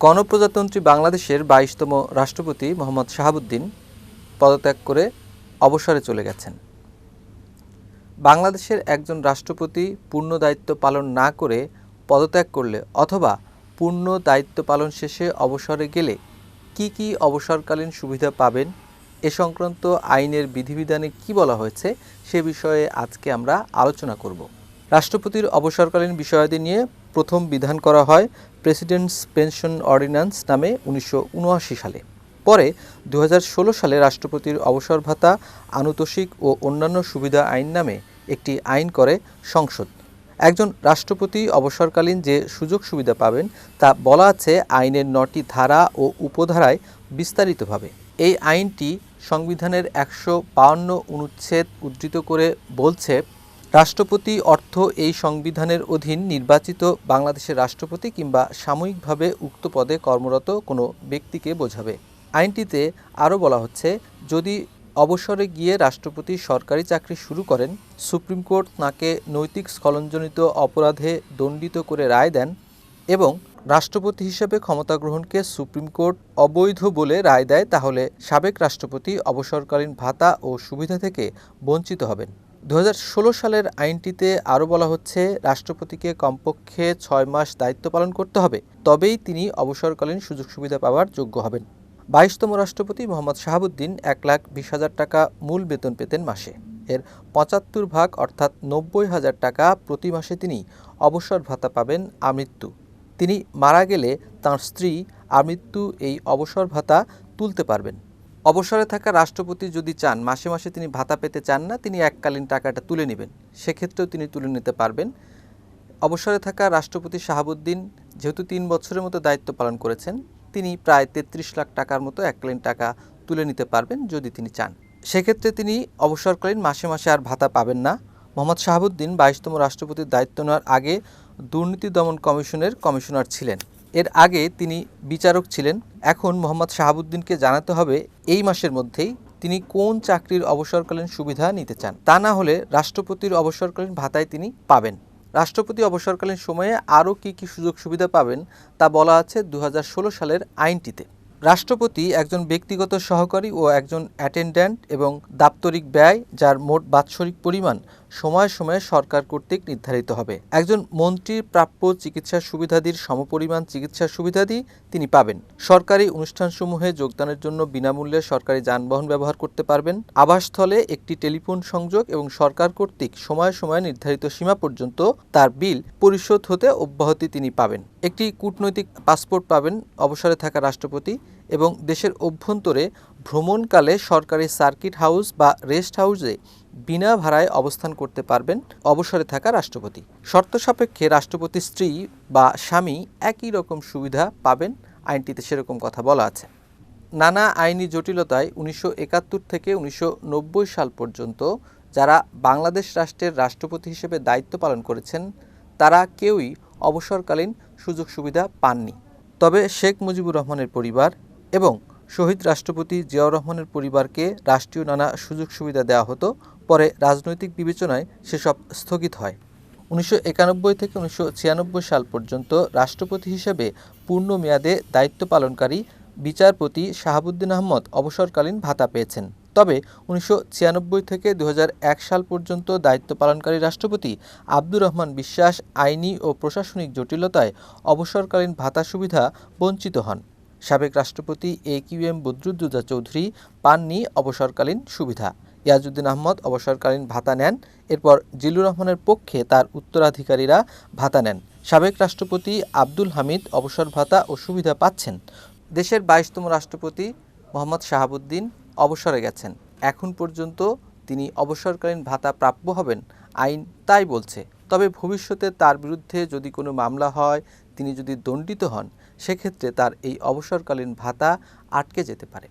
গণপ্রজাতন্ত্রী বাংলাদেশের ২২তম রাষ্ট্রপতি মোহাম্মদ শাহাবুদ্দিন পদত্যাগ করে অবসরে চলে গেছেন। বাংলাদেশের একজন রাষ্ট্রপতি পূর্ণ দায়িত্ব পালন না করে পদত্যাগ করলে অথবা পূর্ণ দায়িত্ব পালন শেষে অবসরে গেলে কি কি অবসরকালীন সুবিধা পাবেন, এ সংক্রান্ত আইনের বিধিবিধানে কি বলা হয়েছে সে বিষয়ে আজকে আমরা আলোচনা করব। রাষ্ট্রপতির অবসরকালীন বিষয়াদি নিয়ে প্রথম বিধান করা হয় প্রেসিডেন্টস পেনশন অর্ডিন্যান্স নামে ১৯৭৯ সালে। পরে ২০১৬ সালে রাষ্ট্রপতির অবসর ভাতা, আনুতোষিক ও অন্যান্য সুবিধা আইন নামে একটি আইন করে সংসদ। একজন রাষ্ট্রপতি অবসরকালীন যে সুযোগ সুবিধা পাবেন তা বলা আছে আইনের ৯টি ধারা ও উপধারায় বিস্তারিতভাবে। এই আইনটি সংবিধানের ১৫২ অনুচ্ছেদ উদ্ধৃত করে বলছে, রাষ্ট্রপতি অর্থ এই সংবিধানের অধীন নির্বাচিত বাংলাদেশের রাষ্ট্রপতি কিংবা সাময়িকভাবে উক্ত পদে কর্মরত কোনো ব্যক্তিকে বোঝাবে। আইনটিতে আরও বলা হচ্ছে, যদি অবসরে গিয়ে রাষ্ট্রপতি সরকারি চাকরি শুরু করেন, সুপ্রিম কোর্ট তাঁকে নৈতিক স্খলনজনিত অপরাধে দণ্ডিত করে রায় দেন এবং রাষ্ট্রপতি হিসেবে ক্ষমতা গ্রহণকে সুপ্রিম কোর্ট অবৈধ বলে রায় দেয়, তাহলে সাবেক রাষ্ট্রপতি অবসরকালীন ভাতা ও সুবিধা থেকে বঞ্চিত হবেন। ২০১৬ সালের আইনটিতে আরও বলা হচ্ছে, রাষ্ট্রপতিকে কমপক্ষে ৬ মাস দায়িত্ব পালন করতে হবে, তবেই তিনি অবসরকালীন সুযোগ সুবিধা পাওয়ার যোগ্য হবেন। ২২তম রাষ্ট্রপতি মোহাম্মদ শাহাবুদ্দিন ১,২০,০০০ টাকা মূল বেতন পেতেন মাসে। এর ৭৫ ভাগ অর্থাৎ ৯০,০০০ টাকা প্রতি মাসে তিনি অবসর ভাতা পাবেন আমৃত্যু। তিনি মারা গেলে তাঁর স্ত্রী আমৃত্যু এই অবসর ভাতা তুলতে পারবেন। অবসরে থাকা রাষ্ট্রপতি যদি চান মাসে মাসে তিনি ভাতা পেতে চান না, তিনি এককালীন টাকাটা তুলে নেবেন, সেক্ষেত্রেও তিনি তুলে নিতে পারবেন। অবসরে থাকা রাষ্ট্রপতি শাহাবুদ্দিন যেহেতু ৩ বছরের মতো দায়িত্ব পালন করেছেন, তিনি প্রায় ৩৩ লাখ টাকার মতো এককালীন টাকা তুলে নিতে পারবেন যদি তিনি চান। সেক্ষেত্রে তিনি অবসরকালীন মাসে মাসে আর ভাতা পাবেন না। মোহাম্মদ শাহাবুদ্দিন ২২তম রাষ্ট্রপতির দায়িত্ব নেওয়ার আগে দুর্নীতি দমন কমিশনের কমিশনার ছিলেন। এর আগে তিনি বিচারক ছিলেন। এখন মোহাম্মদ শাহাবুদ্দিনকে জানাতে হবে এই মাসের মধ্যেই তিনি কোন চাকরির অবসরকালীন সুবিধা নিতে চান, তা না হলে রাষ্ট্রপতির অবসরকালীন ভাতায় তিনি পাবেন। রাষ্ট্রপতি অবসরকালীন সময়ে আরও কী কী সুযোগ সুবিধা পাবেন তা বলা আছে ২০১৬ সালের আইনটিতে। রাষ্ট্রপতি একজন ব্যক্তিগত সহকারী ও একজন অ্যাটেন্ড্যান্ট এবং দাপ্তরিক ব্যয় যার মোট বাৎসরিক পরিমাণ সময়ে সময়ে সরকার কর্তৃক নির্ধারিত হবে। একজন মন্ত্রীর প্রাপ্য চিকিৎসা সুবিধাদির সমপরিমাণ চিকিৎসা সুবিধাদি তিনি পাবেন। সরকারি অনুষ্ঠানসমূহে যোগদানের জন্য বিনামূল্যে সরকারি যানবাহন ব্যবহার করতে পারবেন। আবাসস্থলে একটি টেলিফোন সংযোগ এবং সরকার কর্তৃক সময়ে সময়ে নির্ধারিত সীমা পর্যন্ত তার বিল পরিশোধ হতে অব্যাহতি তিনি পাবেন। একটি কূটনৈতিক পাসপোর্ট পাবেন অবসরে থাকা রাষ্ট্রপতি এবং দেশের অভ্যন্তরে ভ্রমণকালে সরকারি সার্কিট হাউস বা রেস্ট হাউসে বিনা ভাড়ায় অবস্থান করতে পারবেন অবসরে থাকা রাষ্ট্রপতি। শর্ত সাপেক্ষে রাষ্ট্রপতির স্ত্রী বা স্বামী একই রকম সুবিধা পাবেন, আইনটিতে সেরকম কথা বলা আছে। নানা আইনি জটিলতায় ১৯৭১ থেকে ১৯৯০ সাল পর্যন্ত যারা বাংলাদেশ রাষ্ট্রের রাষ্ট্রপতি হিসেবে দায়িত্ব পালন করেছেন তারা কেউই অবসরকালীন সুযোগ সুবিধা পাননি। তবে শেখ মুজিবুর রহমানের পরিবার এবং শহীদ রাষ্ট্রপতি জিয়াউর রহমানের পরিবারকে রাষ্ট্রীয় নানা সুযোগ সুবিধা দেওয়া হতো। পরে রাজনৈতিক বিবেচনায় সেসব স্থগিত হয়। ১৯৯১ থেকে ১৯৯৬ সাল পর্যন্ত রাষ্ট্রপতি হিসেবে পূর্ণ মেয়াদে দায়িত্ব পালনকারী বিচারপতি শাহাবুদ্দিন আহমদ অবসরকালীন ভাতা পেয়েছেন। তবে ১৯৯৬ থেকে ২০০১ সাল পর্যন্ত দায়িত্ব পালনকারী রাষ্ট্রপতি আব্দুর রহমান বিশ্বাস আইনি ও প্রশাসনিক জটিলতায় অবসরকালীন ভাতা সুবিধা বঞ্চিত হন। সাবেক রাষ্ট্রপতি AQM বদরুদ্দোজা চৌধুরী পাননি অবসরকালীন সুবিধা। ইয়াজউদ্দিন আহমদ অবসরকালীন ভাতা নেন, এরপর জিল্লুর রহমানের পক্ষে তার উত্তরাধিকারীরা ভাতা নেন। সাবেক রাষ্ট্রপতি আব্দুল হামিদ অবসর ভাতা ও সুবিধা পাচ্ছেন। দেশের ২২তম রাষ্ট্রপতি মোহাম্মদ শাহাবুদ্দিন অবসরে গেছেন। এখন পর্যন্ত তিনি অবসরকালীন ভাতা প্রাপ্য হবেন, আইন তাই বলছে। তবে ভবিষ্যতে তার বিরুদ্ধে যদি কোনো মামলা হয়, তিনি যদি দণ্ডিত হন, সেক্ষেত্রে তার এই অবসরকালীন ভাতা আটকে যেতে পারে।